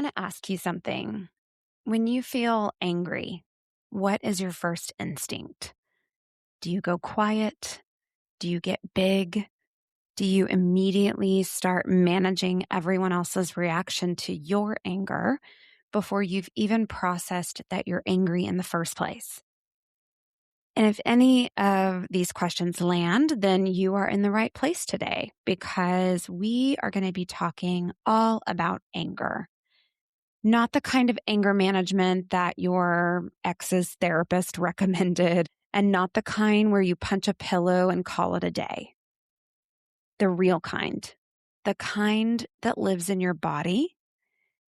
want to ask you something. When you feel angry, what is your first instinct? Do you go quiet? Do you get big? Do you immediately start managing everyone else's reaction to your anger before you've even processed that you're angry in the first place? And if any of these questions land, then you are in the right place today because we are going to be talking all about anger. Not the kind of anger management that your ex's therapist recommended, and not the kind where you punch a pillow and call it a day. The real kind. The kind that lives in your body,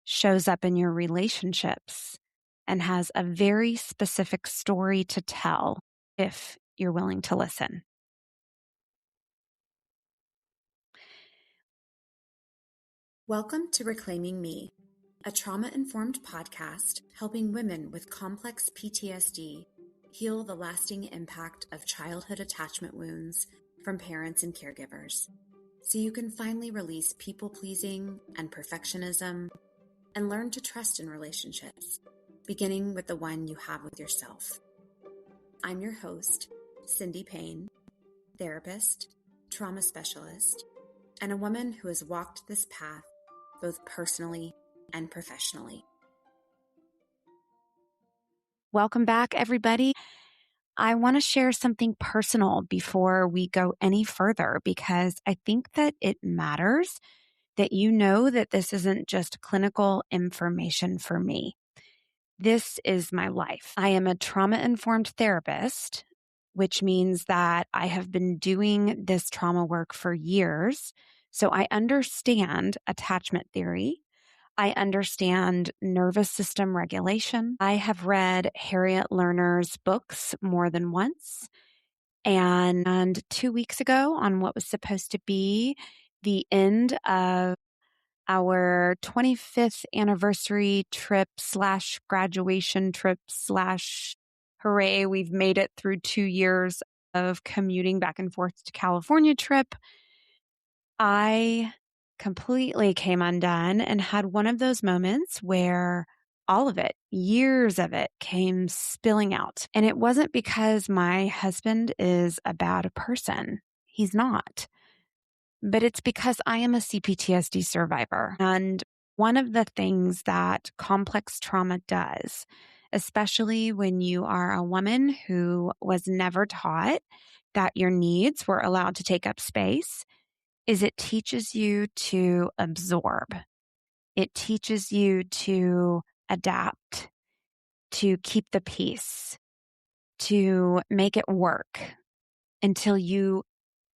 shows up in your relationships, and has a very specific story to tell if you're willing to listen. Welcome to Reclaiming Me, a trauma-informed podcast helping women with complex PTSD heal the lasting impact of childhood attachment wounds from parents and caregivers, so you can finally release people-pleasing and perfectionism and learn to trust in relationships, beginning with the one you have with yourself. I'm your host, Cindy Payne, therapist, trauma specialist, and a woman who has walked this path both personally and professionally. Welcome back, everybody. I want to share something personal before we go any further because I think that it matters that you know that this isn't just clinical information for me. This is my life. I am a trauma-informed therapist, which means that I have been doing this trauma work for years. So I understand attachment theory. I understand nervous system regulation. I have read Harriet Lerner's books more than once. And 2 weeks ago, on what was supposed to be the end of our 25th anniversary trip / graduation trip / hooray, we've made it through 2 years of commuting back and forth to California trip, I completely came undone and had one of those moments where all of it, years of it, came spilling out. And it wasn't because my husband is a bad person. He's not. But it's because I am a CPTSD survivor. And one of the things that complex trauma does, especially when you are a woman who was never taught that your needs were allowed to take up space, is it teaches you to absorb. It teaches you to adapt, to keep the peace, to make it work until you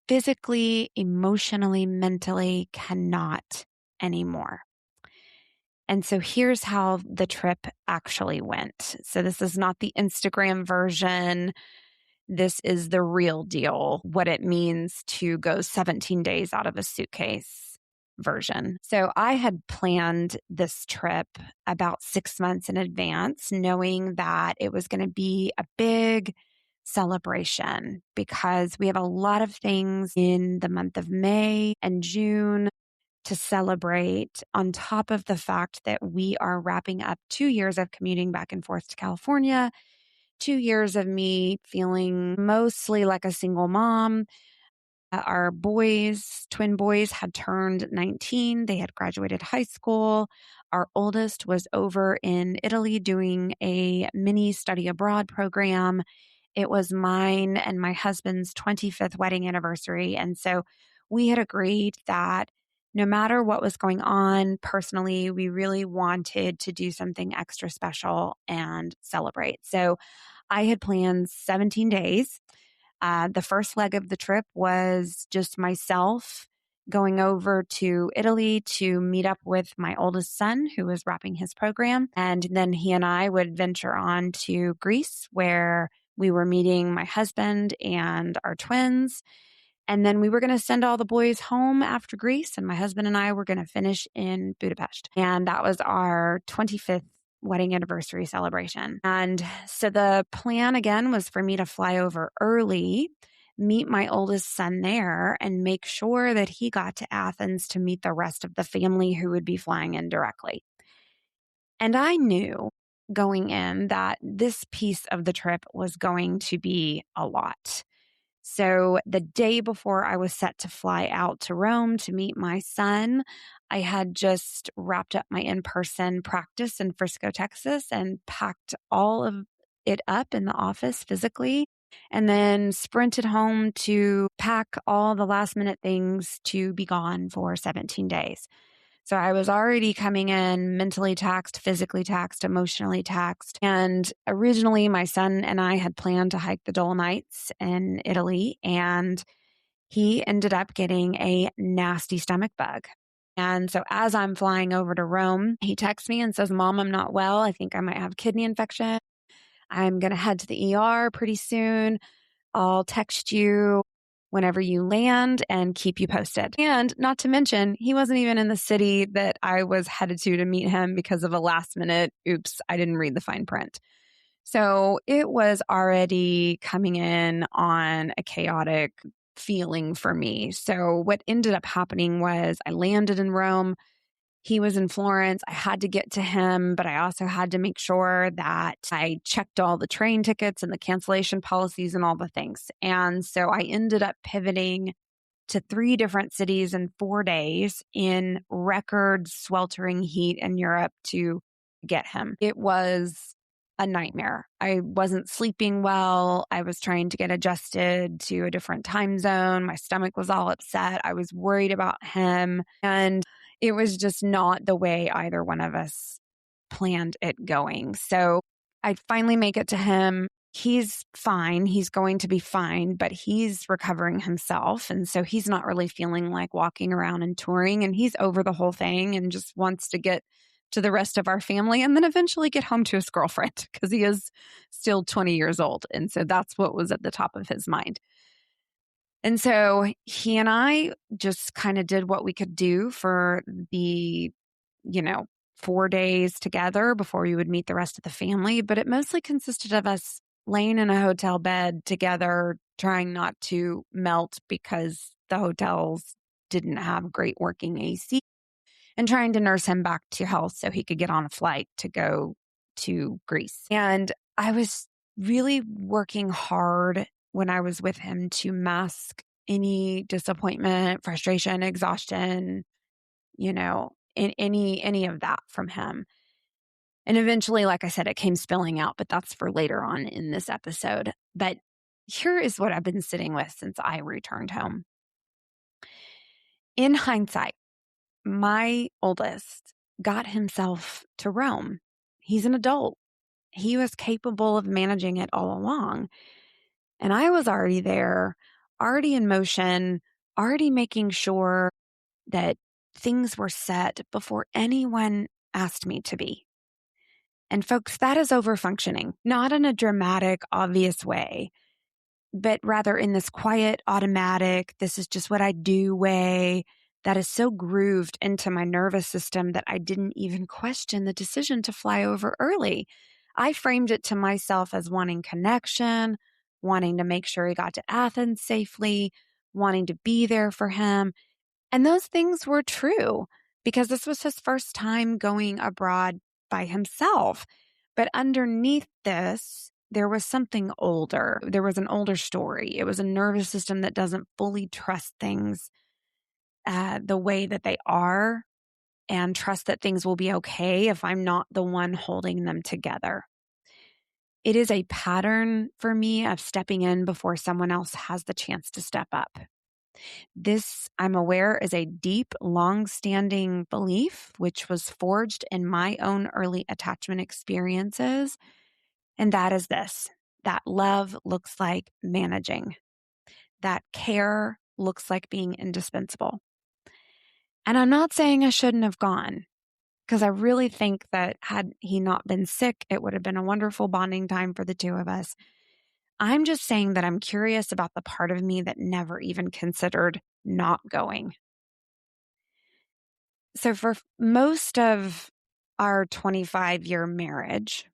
physically, emotionally, mentally cannot anymore. And so here's how the trip actually went. So this is not the Instagram version. This is the real deal, what it means to go 17 days out of a suitcase version. So I had planned this trip about 6 months in advance, knowing that it was going to be a big celebration because we have a lot of things in the month of May and June to celebrate, on top of the fact that we are wrapping up 2 years of commuting back and forth to California, 2 years of me feeling mostly like a single mom. Our boys, twin boys, had turned 19. They had graduated high school. Our oldest was over in Italy doing a mini study abroad program. It was mine and my husband's 25th wedding anniversary. And so we had agreed that no matter what was going on personally, we really wanted to do something extra special and celebrate. So I had planned 17 days. The first leg of the trip was just myself going over to Italy to meet up with my oldest son who was wrapping his program. And then he and I would venture on to Greece where we were meeting my husband and our twins. And then we were going to send all the boys home after Greece, and my husband and I were going to finish in Budapest. And that was our 25th wedding anniversary celebration. And so the plan again was for me to fly over early, meet my oldest son there, and make sure that he got to Athens to meet the rest of the family who would be flying in directly. And I knew going in that this piece of the trip was going to be a lot. So the day before I was set to fly out to Rome to meet my son, I had just wrapped up my in-person practice in Frisco, Texas, and packed all of it up in the office physically, and then sprinted home to pack all the last minute things to be gone for 17 days. So I was already coming in mentally taxed, physically taxed, emotionally taxed. And originally, my son and I had planned to hike the Dolomites in Italy, and he ended up getting a nasty stomach bug. And so as I'm flying over to Rome, he texts me and says, "Mom, I'm not well. I think I might have kidney infection. I'm going to head to the ER pretty soon. I'll text you whenever you land and keep you posted." And not to mention, he wasn't even in the city that I was headed to meet him because of a last minute, oops, I didn't read the fine print. So it was already coming in on a chaotic feeling for me. So what ended up happening was I landed in Rome. He was in Florence. I had to get to him, but I also had to make sure that I checked all the train tickets and the cancellation policies and all the things. And so I ended up pivoting to 3 different cities in 4 days in record sweltering heat in Europe to get him. It was a nightmare. I wasn't sleeping well. I was trying to get adjusted to a different time zone. My stomach was all upset. I was worried about him. And it was just not the way either one of us planned it going. So I finally make it to him. He's fine. He's going to be fine, but he's recovering himself. And so he's not really feeling like walking around and touring. And he's over the whole thing and just wants to get to the rest of our family and then eventually get home to his girlfriend because he is still 20 years old. And so that's what was at the top of his mind. And so he and I just kind of did what we could do for the, you know, 4 days together before we would meet the rest of the family. But it mostly consisted of us laying in a hotel bed together, trying not to melt because the hotels didn't have great working AC, and trying to nurse him back to health so he could get on a flight to go to Greece. And I was really working hard when I was with him to mask any disappointment, frustration, exhaustion, in any of that from him. And eventually, like I said, it came spilling out, but that's for later on in this episode. But here is what I've been sitting with since I returned home. In hindsight, my oldest got himself to Rome. He's an adult. He was capable of managing it all along. And I was already there, already in motion, already making sure that things were set before anyone asked me to be. And folks, that is overfunctioning, not in a dramatic, obvious way, but rather in this quiet, automatic, this is just what I do way that is so grooved into my nervous system that I didn't even question the decision to fly over early. I framed it to myself as wanting connection, wanting to make sure he got to Athens safely, wanting to be there for him. And those things were true because this was his first time going abroad by himself. But underneath this, there was something older. There was an older story. It was a nervous system that doesn't fully trust things the way that they are and trust that things will be okay if I'm not the one holding them together. It is a pattern for me of stepping in before someone else has the chance to step up. This, I'm aware, is a deep, long-standing belief, which was forged in my own early attachment experiences. And that is this, that love looks like managing, that care looks like being indispensable. And I'm not saying I shouldn't have gone, because I really think that had he not been sick, it would have been a wonderful bonding time for the two of us. I'm just saying that I'm curious about the part of me that never even considered not going. So for most of our 25-year marriage,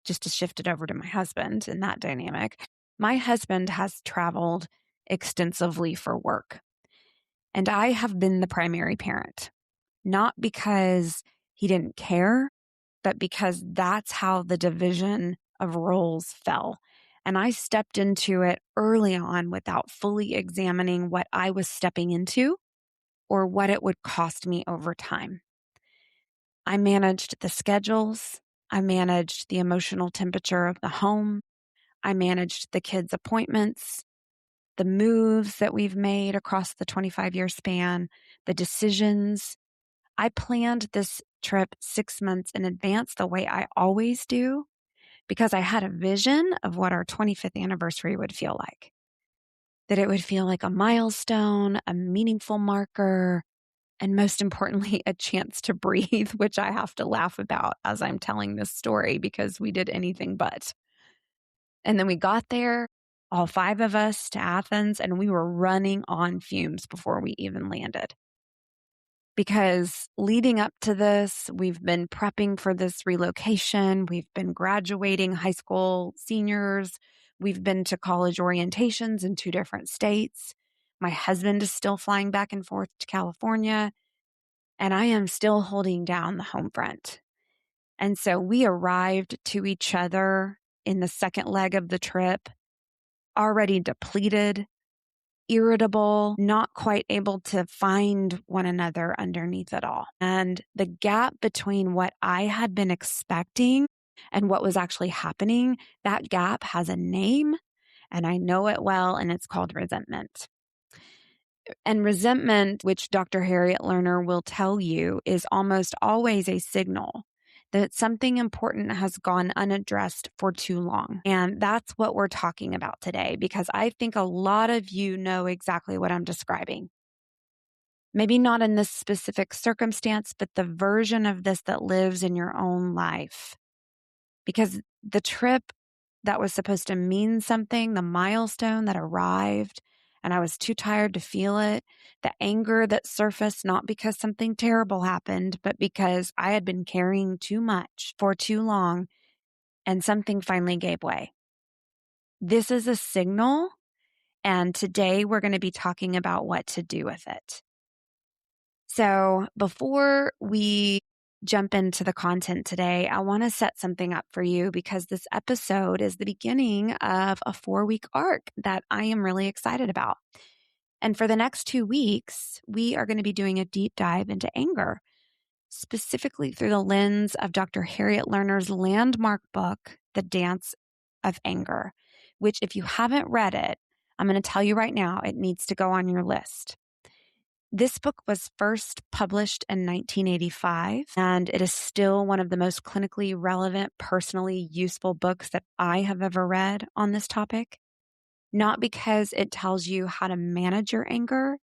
just to shift it over to my husband in that dynamic, my husband has traveled extensively for work. And I have been the primary parent, not because he didn't care, but because that's how the division of roles fell. And I stepped into it early on without fully examining what I was stepping into or what it would cost me over time. I managed the schedules. I managed the emotional temperature of the home. I managed the kids' appointments, the moves that we've made across the 25-year span, the decisions. I planned this trip 6 months in advance the way I always do because I had a vision of what our 25th anniversary would feel like. That it would feel like a milestone, a meaningful marker, and most importantly, a chance to breathe, which I have to laugh about as I'm telling this story because we did anything but. And then we got there, all 5 of us, to Athens, and we were running on fumes before we even landed. Because leading up to this, we've been prepping for this relocation. We've been graduating high school seniors. We've been to college orientations in 2 different states. My husband is still flying back and forth to California, and I am still holding down the home front. And so we arrived to each other in the second leg of the trip, already depleted, irritable, not quite able to find one another underneath it all. And the gap between what I had been expecting and what was actually happening, that gap has a name, and I know it well, and it's called resentment. And resentment, which Dr. Harriet Lerner will tell you, is almost always a signal that something important has gone unaddressed for too long. And that's what we're talking about today, because I think a lot of you know exactly what I'm describing. Maybe not in this specific circumstance, but the version of this that lives in your own life. Because the trip that was supposed to mean something, the milestone that arrived, and I was too tired to feel it, the anger that surfaced, not because something terrible happened, but because I had been carrying too much for too long and something finally gave way. This is a signal, and today we're going to be talking about what to do with it. So before we jump into the content today, I want to set something up for you because this episode is the beginning of a 4-week arc that I am really excited about. And for the next 2 weeks, we are going to be doing a deep dive into anger, specifically through the lens of Dr. Harriet Lerner's landmark book, The Dance of Anger, which if you haven't read it, I'm going to tell you right now, it needs to go on your list. This book was first published in 1985, and it is still one of the most clinically relevant, personally useful books that I have ever read on this topic. Not because it tells you how to manage your anger,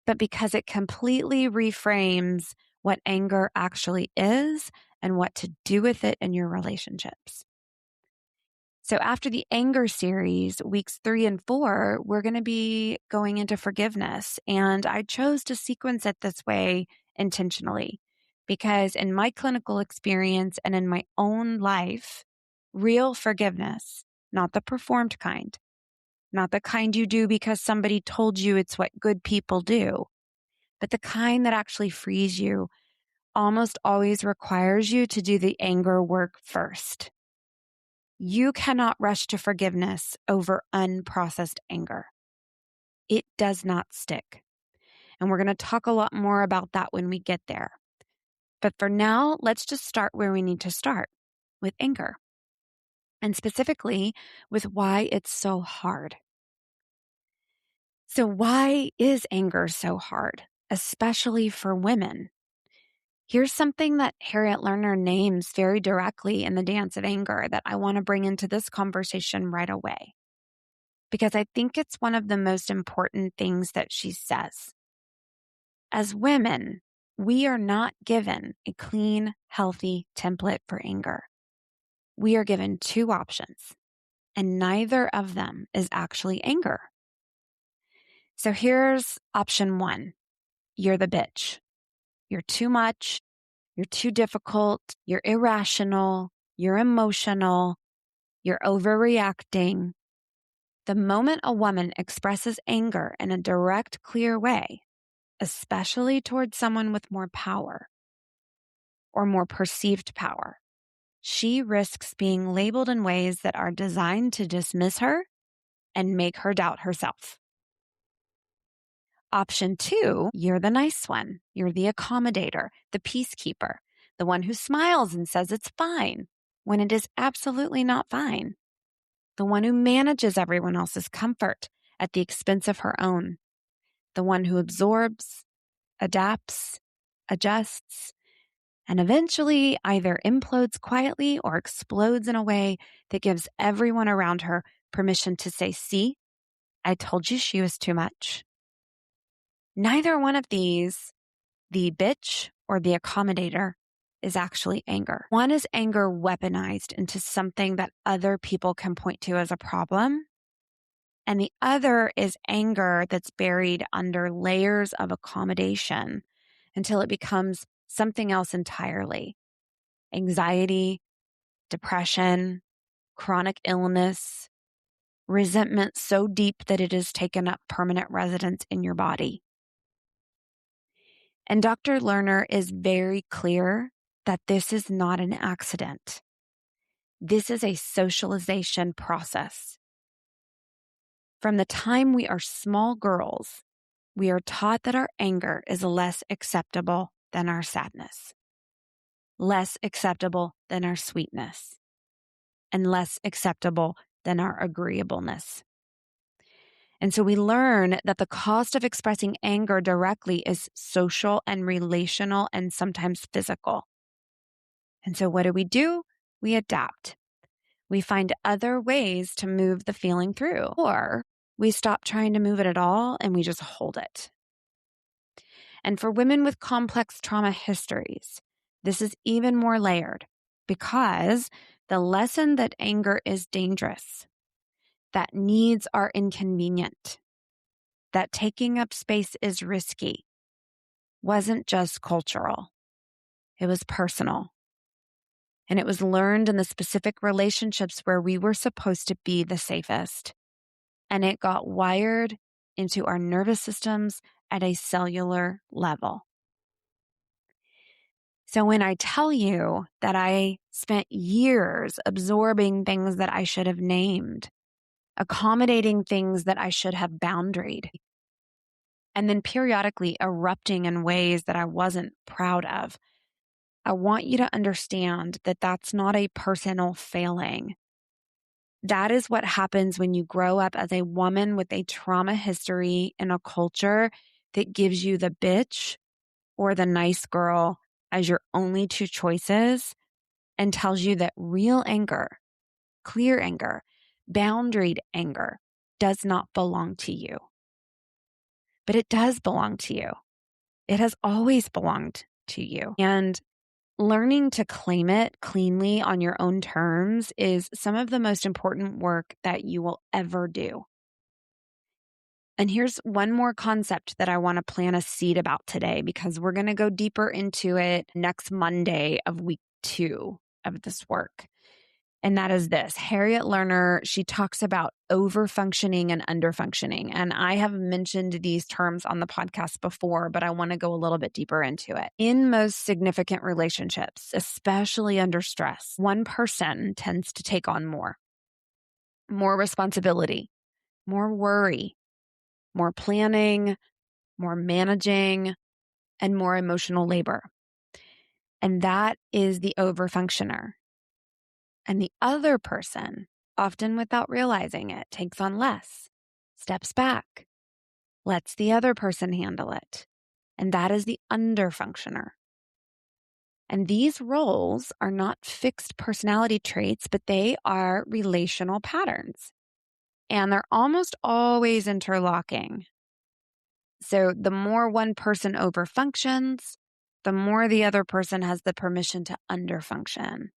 but because it completely reframes what anger actually is and what to do with it in your relationships. So after the anger series, weeks 3 and 4, we're going to be going into forgiveness. And I chose to sequence it this way intentionally because in my clinical experience and in my own life, real forgiveness, not the performed kind, not the kind you do because somebody told you it's what good people do, but the kind that actually frees you, almost always requires you to do the anger work first. You cannot rush to forgiveness over unprocessed anger. It does not stick. And we're going to talk a lot more about that when we get there. But for now, let's just start where we need to start, with anger. And specifically with why it's so hard. So why is anger so hard, especially for women? Here's something that Harriet Lerner names very directly in The Dance of Anger that I want to bring into this conversation right away, because I think it's one of the most important things that she says. As women, we are not given a clean, healthy template for anger. We are given 2 options, and neither of them is actually anger. So here's option 1. You're the bitch. You're too much. You're too difficult. You're irrational. You're emotional. You're overreacting. The moment a woman expresses anger in a direct, clear way, especially towards someone with more power, or more perceived power. She risks being labeled in ways that are designed to dismiss her and make her doubt herself. Option 2, you're the nice one. You're the accommodator, the peacekeeper, the one who smiles and says it's fine when it is absolutely not fine. The one who manages everyone else's comfort at the expense of her own. The one who absorbs, adapts, adjusts, and eventually either implodes quietly or explodes in a way that gives everyone around her permission to say, "See, I told you she was too much." Neither one of these, the bitch or the accommodator, is actually anger. One is anger weaponized into something that other people can point to as a problem. And the other is anger that's buried under layers of accommodation until it becomes something else entirely. Anxiety, depression, chronic illness, resentment so deep that it has taken up permanent residence in your body. And Dr. Lerner is very clear that this is not an accident. This is a socialization process. From the time we are small girls, we are taught that our anger is less acceptable than our sadness, less acceptable than our sweetness, and less acceptable than our agreeableness. And so we learn that the cost of expressing anger directly is social and relational and sometimes physical. And so what do? We adapt. We find other ways to move the feeling through, or we stop trying to move it at all and we just hold it. And for women with complex trauma histories, this is even more layered because the lesson that anger is dangerous, that needs are inconvenient, that taking up space is risky, wasn't just cultural. It was personal. And it was learned in the specific relationships where we were supposed to be the safest. And it got wired into our nervous systems at a cellular level. So when I tell you that I spent years absorbing things that I should have named, accommodating things that I should have boundaried, and then periodically erupting in ways that I wasn't proud of, I want you to understand that that's not a personal failing. That is what happens when you grow up as a woman with a trauma history in a culture that gives you the bitch or the nice girl as your only two choices and tells you that real anger, clear anger, boundaried anger does not belong to you. But it does belong to you. It has always belonged to you. And learning to claim it cleanly on your own terms is some of the most important work that you will ever do. And here's one more concept that I want to plant a seed about today, because we're going to go deeper into it next Monday of week 2 of this work. And that is this. Harriet Lerner, she talks about overfunctioning and underfunctioning. And I have mentioned these terms on the podcast before, but I want to go a little bit deeper into it. In most significant relationships, especially under stress, one person tends to take on more responsibility, more worry, more planning, more managing, and more emotional labor. And that is the overfunctioner. And the other person, often without realizing it, takes on less, steps back, lets the other person handle it. And that is the underfunctioner. And these roles are not fixed personality traits, but they are relational patterns. And they're almost always interlocking. So the more one person overfunctions, the more the other person has the permission to underfunction.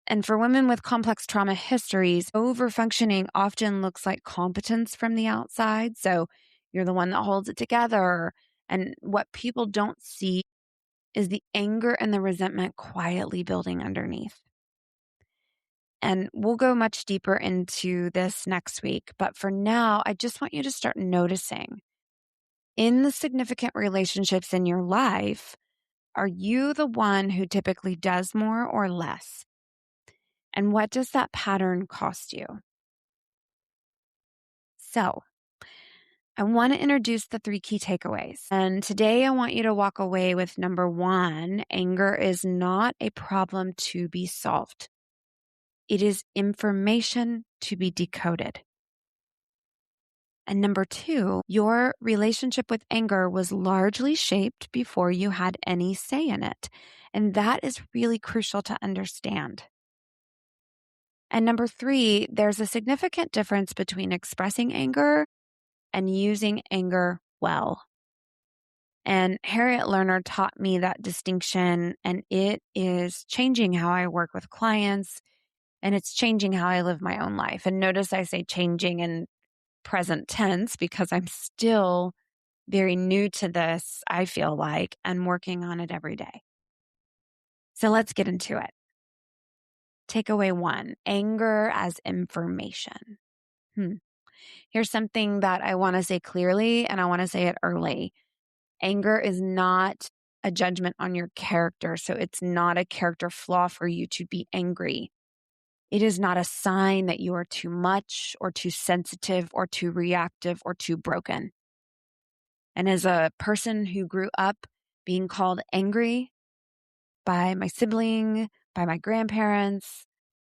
And for women with complex trauma histories, overfunctioning often looks like competence from the outside. So you're the one that holds it together. And what people don't see is the anger and the resentment quietly building underneath. And we'll go much deeper into this next week. But for now, I just want you to start noticing in the significant relationships in your life Are you the one who typically does more or less? And what does that pattern cost you? So, I want to introduce the 3 key takeaways. And today I want you to walk away with number 1, anger is not a problem to be solved. It is information to be decoded. And number 2, your relationship with anger was largely shaped before you had any say in it. And that is really crucial to understand. And number 3, there's a significant difference between expressing anger and using anger well. And Harriet Lerner taught me that distinction, and it is changing how I work with clients, and it's changing how I live my own life. And notice I say changing in present tense because I'm still very new to this, I feel like, and working on it every day. So let's get into it. Takeaway 1, anger as information. Here's something that I want to say clearly, and I want to say it early. Anger is not a judgment on your character, so it's not a character flaw for you to be angry. It is not a sign that you are too much or too sensitive or too reactive or too broken. And as a person who grew up being called angry by my sibling, by my grandparents,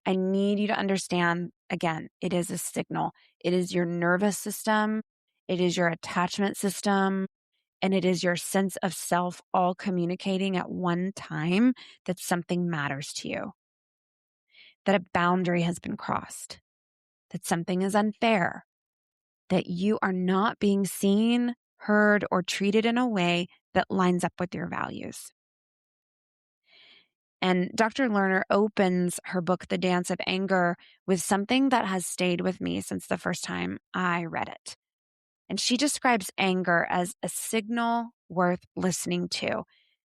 I need you to understand, again, it is a signal. It is your nervous system. It is your attachment system. And it is your sense of self all communicating at one time that something matters to you, that a boundary has been crossed, that something is unfair, that you are not being seen, heard, or treated in a way that lines up with your values. And Dr. Lerner opens her book, The Dance of Anger, with something that has stayed with me since the first time I read it. And she describes anger as a signal worth listening to,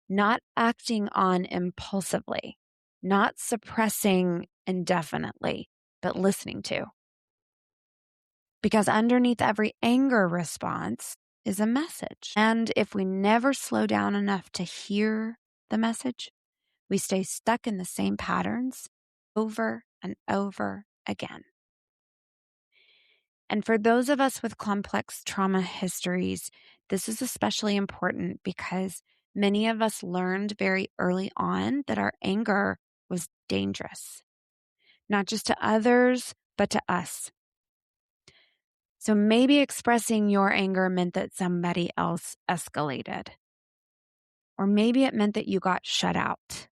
not acting on impulsively, not suppressing indefinitely, but listening to. Because underneath every anger response is a message. And if we never slow down enough to hear the message, we stay stuck in the same patterns over and over again. And for those of us with complex trauma histories, this is especially important because many of us learned very early on that our anger was dangerous, not just to others, but to us. So maybe expressing your anger meant that somebody else escalated. Or maybe it meant that you got shut out.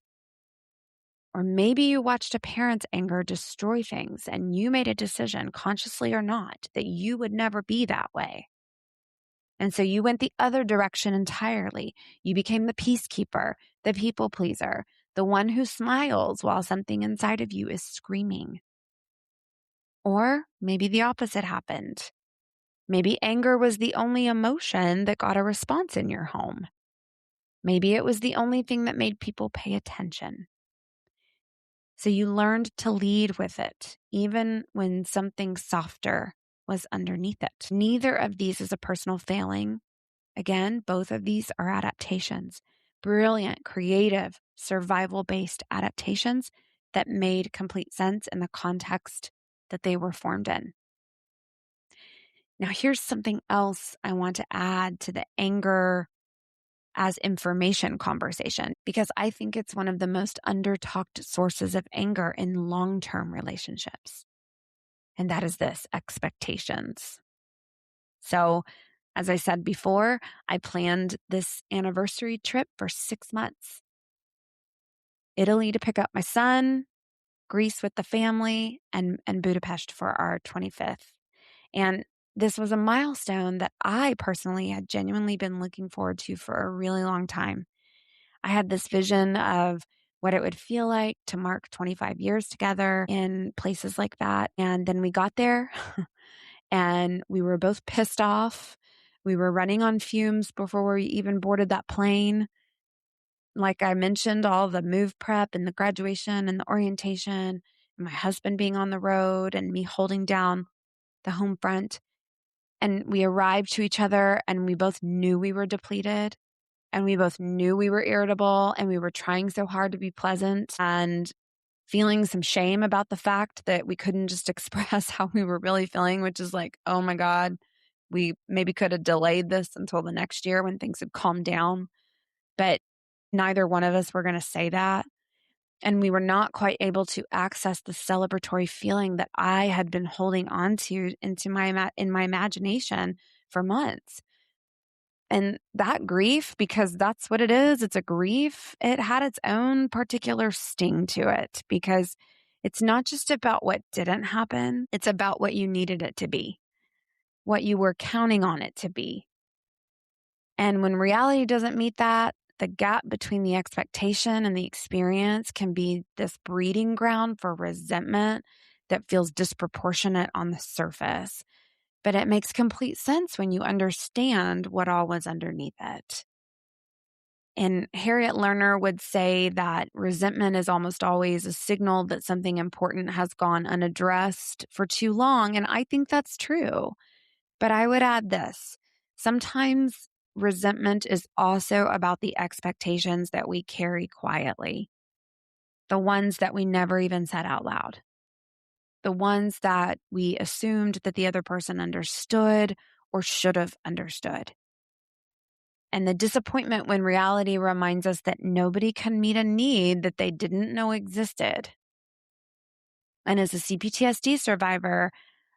Or maybe you watched a parent's anger destroy things and you made a decision, consciously or not, that you would never be that way. And so you went the other direction entirely. You became the peacekeeper, the people pleaser, the one who smiles while something inside of you is screaming. Or maybe the opposite happened. Maybe anger was the only emotion that got a response in your home. Maybe it was the only thing that made people pay attention. So you learned to lead with it, even when something softer was underneath it. Neither of these is a personal failing. Again, both of these are adaptations, brilliant, creative, survival-based adaptations that made complete sense in the context that they were formed in. Now, here's something else I want to add to the anger as information conversation, because I think it's one of the most under-talked sources of anger in long-term relationships. And that is this: expectations. So, as I said before, I planned this anniversary trip for 6 months. Italy to pick up my son, Greece with the family, and Budapest for our 25th. And this was a milestone that I personally had genuinely been looking forward to for a really long time. I had this vision of what it would feel like to mark 25 years together in places like that. And then we got there and we were both pissed off. We were running on fumes before we even boarded that plane. Like I mentioned, all the move prep and the graduation and the orientation, and my husband being on the road and me holding down the home front. And we arrived to each other and we both knew we were depleted. and we both knew we were irritable and we were trying so hard to be pleasant and feeling some shame about the fact that we couldn't just express how we were really feeling, which is like, oh my God, we maybe could have delayed this until the next year when things had calmed down. But neither one of us were going to say that. And we were not quite able to access the celebratory feeling that I had been holding on to in my imagination for months. And that grief, because that's what it is, it's a grief, it had its own particular sting to it because it's not just about what didn't happen, it's about what you needed it to be, what you were counting on it to be. And when reality doesn't meet that, the gap between the expectation and the experience can be this breeding ground for resentment that feels disproportionate on the surface. But it makes complete sense when you understand what all was underneath it. And Harriet Lerner would say that resentment is almost always a signal that something important has gone unaddressed for too long. And I think that's true. But I would add this. Sometimes resentment is also about the expectations that we carry quietly, the ones that we never even said out loud, the ones that we assumed that the other person understood or should have understood. And the disappointment when reality reminds us that nobody can meet a need that they didn't know existed. And as a CPTSD survivor,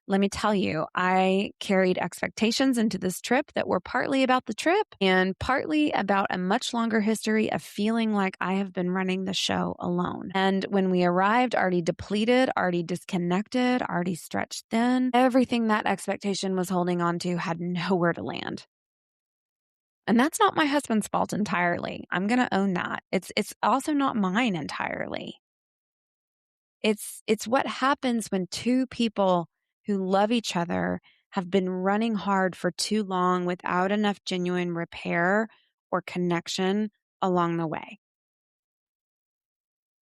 let me tell you, I carried expectations into this trip that were partly about the trip and partly about a much longer history of feeling like I have been running the show alone. And when we arrived, already depleted, already disconnected, already stretched thin, everything that expectation was holding on to had nowhere to land. And that's not my husband's fault entirely. I'm going to own that. It's also not mine entirely. It's what happens when two people who love each other have been running hard for too long without enough genuine repair or connection along the way.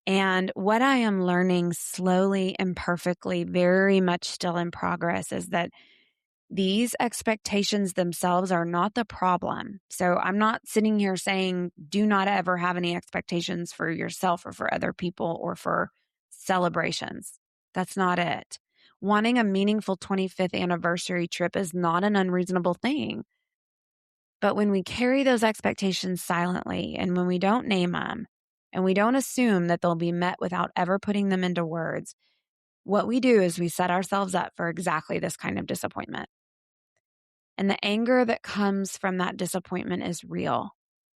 And what I am learning slowly and perfectly, very much still in progress, is that these expectations themselves are not the problem. So I'm not sitting here saying, do not ever have any expectations for yourself or for other people or for celebrations. That's not it. Wanting a meaningful 25th anniversary trip is not an unreasonable thing. But when we carry those expectations silently and when we don't name them and we don't assume that they'll be met without ever putting them into words, what we do is we set ourselves up for exactly this kind of disappointment. And the anger that comes from that disappointment is real.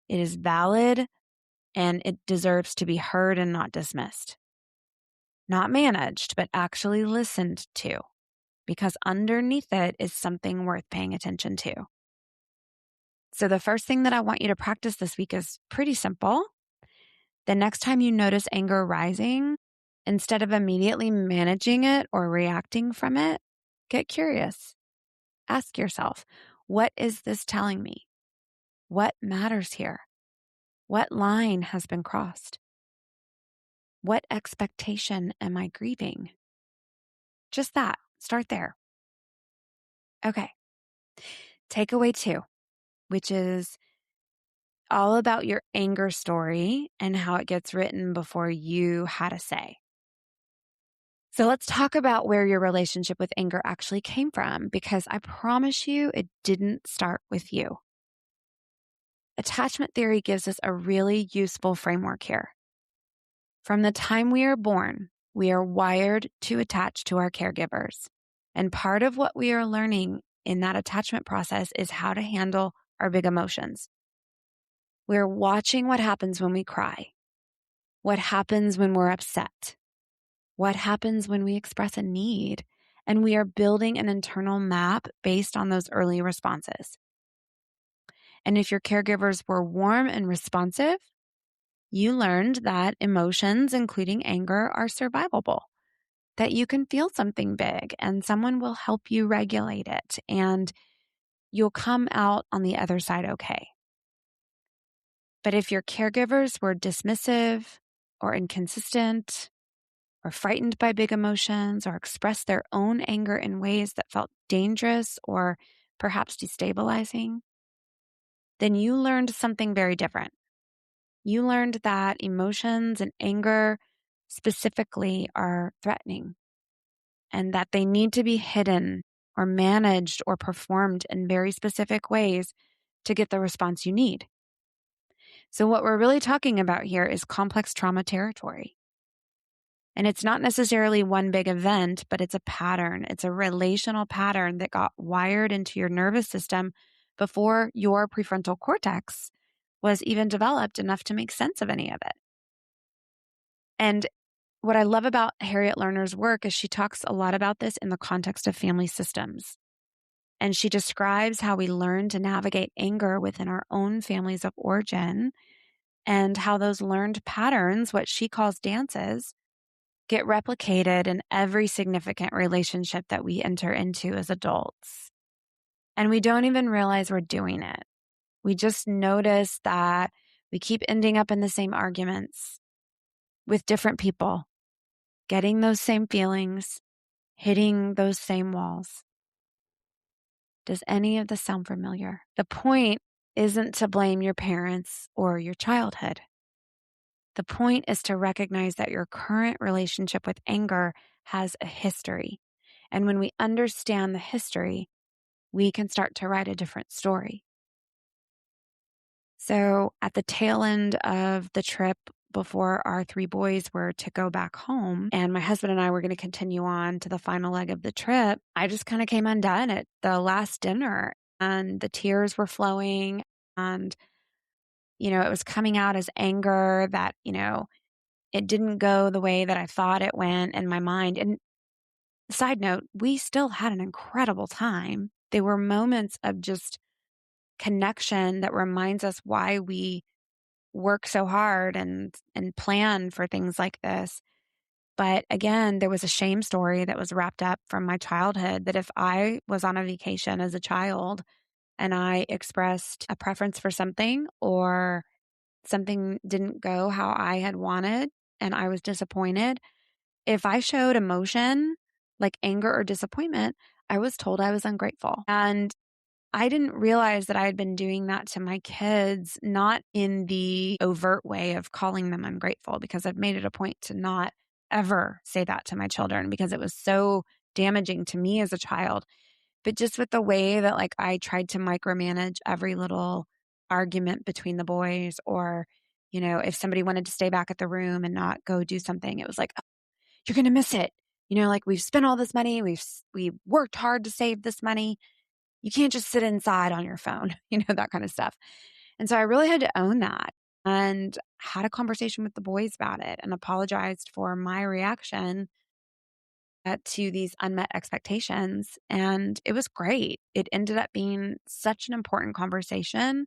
It is valid and it deserves to be heard and not dismissed. Not managed, but actually listened to, because underneath it is something worth paying attention to. So the first thing that I want you to practice this week is pretty simple. The next time you notice anger rising, instead of immediately managing it or reacting from it, get curious. Ask yourself, what is this telling me? What matters here? What line has been crossed? What expectation am I grieving? Just that. Start there. Okay. Takeaway 2, which is all about your anger story and how it gets written before you had a say. So let's talk about where your relationship with anger actually came from, because I promise you it didn't start with you. Attachment theory gives us a really useful framework here. From the time we are born, we are wired to attach to our caregivers. And part of what we are learning in that attachment process is how to handle our big emotions. We're watching what happens when we cry, what happens when we're upset, what happens when we express a need, and we are building an internal map based on those early responses. And if your caregivers were warm and responsive, you learned that emotions, including anger, are survivable, that you can feel something big and someone will help you regulate it and you'll come out on the other side okay. But if your caregivers were dismissive or inconsistent or frightened by big emotions or expressed their own anger in ways that felt dangerous or perhaps destabilizing, then you learned something very different. You learned that emotions and anger specifically are threatening and that they need to be hidden or managed or performed in very specific ways to get the response you need. So, what we're really talking about here is complex trauma territory. And it's not necessarily one big event, but it's a pattern. It's a relational pattern that got wired into your nervous system before your prefrontal cortex was even developed enough to make sense of any of it. And what I love about Harriet Lerner's work is she talks a lot about this in the context of family systems. And she describes how we learn to navigate anger within our own families of origin and how those learned patterns, what she calls dances, get replicated in every significant relationship that we enter into as adults. And we don't even realize we're doing it. We just notice that we keep ending up in the same arguments with different people, getting those same feelings, hitting those same walls. Does any of this sound familiar? The point isn't to blame your parents or your childhood. The point is to recognize that your current relationship with anger has a history. And when we understand the history, we can start to write a different story. So at the tail end of the trip, before our three boys were to go back home and my husband and I were going to continue on to the final leg of the trip, I just kind of came undone at the last dinner and the tears were flowing and, it was coming out as anger that, it didn't go the way that I thought it went in my mind. And side note, we still had an incredible time. They were moments of just connection that reminds us why we work so hard and plan for things like this. But again, there was a shame story that was wrapped up from my childhood that if I was on a vacation as a child and I expressed a preference for something or something didn't go how I had wanted and I was disappointed, if I showed emotion like anger or disappointment, I was told I was ungrateful. And I didn't realize that I had been doing that to my kids, not in the overt way of calling them ungrateful, because I've made it a point to not ever say that to my children because it was so damaging to me as a child. But just with the way that I tried to micromanage every little argument between the boys or, if somebody wanted to stay back at the room and not go do something, it was like, you're going to miss it. We've spent all this money. We've worked hard to save this money. You can't just sit inside on your phone, that kind of stuff. And so I really had to own that and had a conversation with the boys about it and apologized for my reaction to these unmet expectations. And it was great. It ended up being such an important conversation.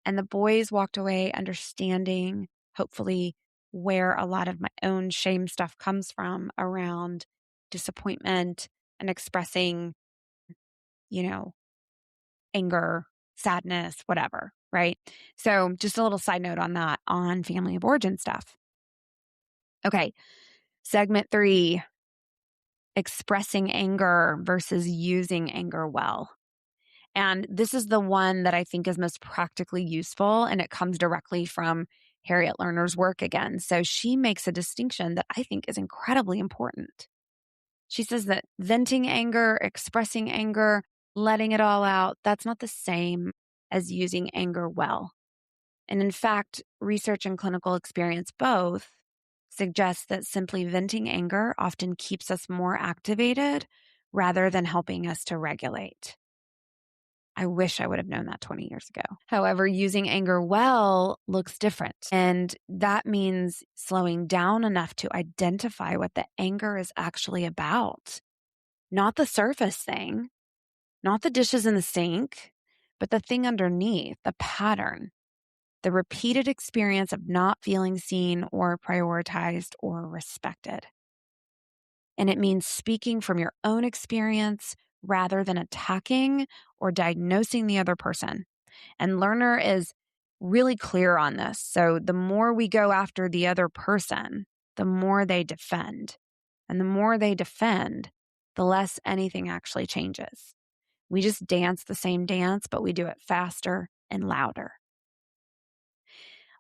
And the boys walked away understanding, hopefully, where a lot of my own shame stuff comes from around disappointment and expressing, you know, anger, sadness, whatever, right? So just a little side note on that, on family of origin stuff. Okay, segment 3, expressing anger versus using anger well. And this is the one that I think is most practically useful, and it comes directly from Harriet Lerner's work again. So she makes a distinction that I think is incredibly important. She says that venting anger, expressing anger, letting it all out, that's not the same as using anger well. And in fact, research and clinical experience both suggests that simply venting anger often keeps us more activated rather than helping us to regulate. I wish I would have known that 20 years ago. However, using anger well looks different. And that means slowing down enough to identify what the anger is actually about. Not the surface thing, not the dishes in the sink, but the thing underneath, the pattern, the repeated experience of not feeling seen or prioritized or respected. And it means speaking from your own experience rather than attacking or diagnosing the other person. And Lerner is really clear on this. So the more we go after the other person, the more they defend. And the more they defend, the less anything actually changes. We just dance the same dance, but we do it faster and louder.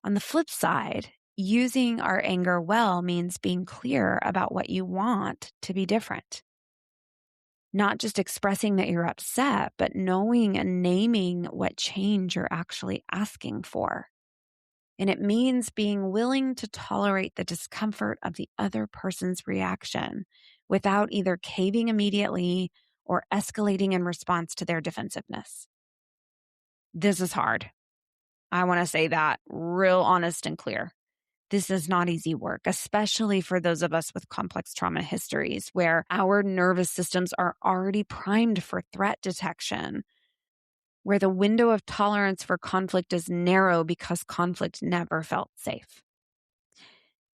On the flip side, using our anger well means being clear about what you want to be different. Not just expressing that you're upset, but knowing and naming what change you're actually asking for. And it means being willing to tolerate the discomfort of the other person's reaction without either caving immediately or escalating in response to their defensiveness. This is hard. I want to say that real honest and clear. This is not easy work, especially for those of us with complex trauma histories where our nervous systems are already primed for threat detection, where the window of tolerance for conflict is narrow because conflict never felt safe.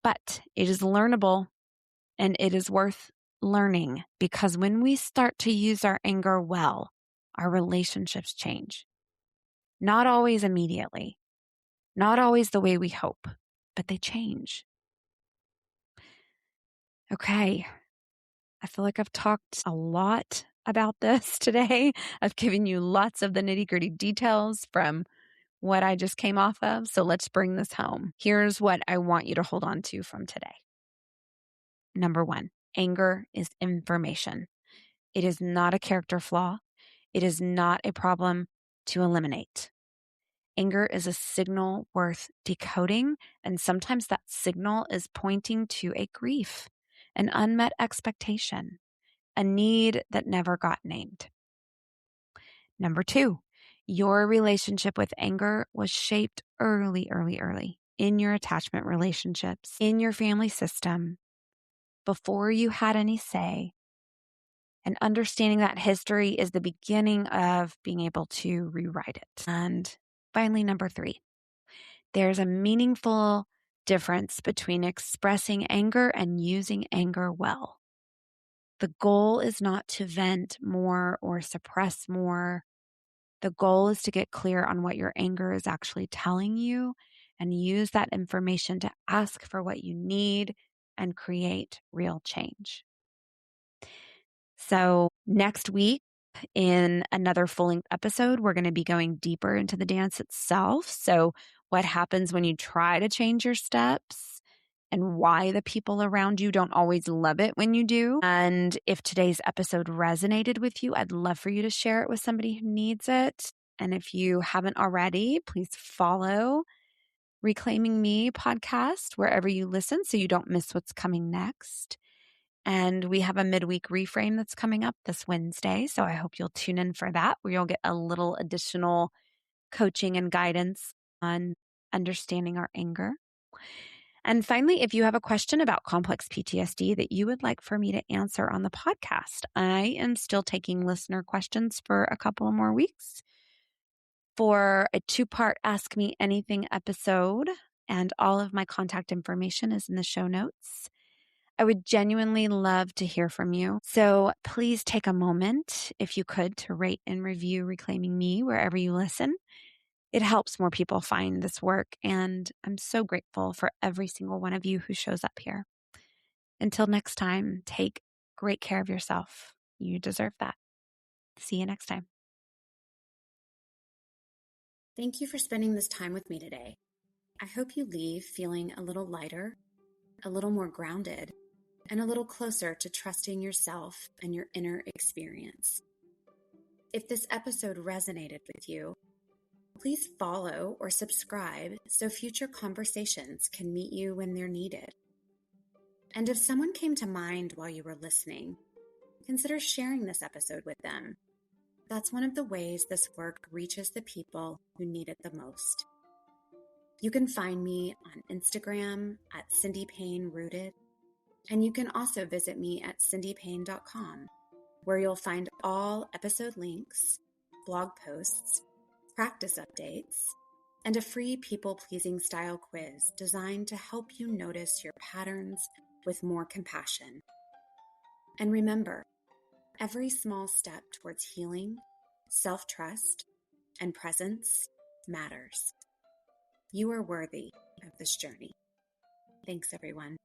But it is learnable and it is worth learning because when we start to use our anger well, our relationships change. Not always immediately, not always the way we hope, but they change. Okay. I feel like I've talked a lot about this today. I've given you lots of the nitty-gritty details from what I just came off of. So let's bring this home. Here's what I want you to hold on to from today. Number 1, anger is information. It is not a character flaw. It is not a problem to eliminate. Anger is a signal worth decoding, and sometimes that signal is pointing to a grief, an unmet expectation, a need that never got named. Number 2, your relationship with anger was shaped early in your attachment relationships, in your family system, before you had any say. And understanding that history is the beginning of being able to rewrite it. And finally, number 3, there's a meaningful difference between expressing anger and using anger well. The goal is not to vent more or suppress more. The goal is to get clear on what your anger is actually telling you and use that information to ask for what you need and create real change. So next week, in another full-length episode, we're going to be going deeper into the dance itself. So what happens when you try to change your steps and why the people around you don't always love it when you do. And if today's episode resonated with you, I'd love for you to share it with somebody who needs it. And if you haven't already, please follow Reclaiming Me podcast wherever you listen so you don't miss what's coming next. And we have a midweek reframe that's coming up this Wednesday. So I hope you'll tune in for that, where you'll get a little additional coaching and guidance on understanding our anger. And finally, if you have a question about complex PTSD that you would like for me to answer on the podcast, I am still taking listener questions for a couple more weeks for a 2-part Ask Me Anything episode. And all of my contact information is in the show notes. I would genuinely love to hear from you. So please take a moment, if you could, to rate and review Reclaiming Me wherever you listen. It helps more people find this work, and I'm so grateful for every single one of you who shows up here. Until next time, take great care of yourself. You deserve that. See you next time. Thank you for spending this time with me today. I hope you leave feeling a little lighter, a little more grounded, and a little closer to trusting yourself and your inner experience. If this episode resonated with you, please follow or subscribe so future conversations can meet you when they're needed. And if someone came to mind while you were listening, consider sharing this episode with them. That's one of the ways this work reaches the people who need it the most. You can find me on Instagram at Cindy Payne Rooted, and you can also visit me at cindypayne.com, where you'll find all episode links, blog posts, practice updates, and a free people-pleasing style quiz designed to help you notice your patterns with more compassion. And remember, every small step towards healing, self-trust, and presence matters. You are worthy of this journey. Thanks, everyone.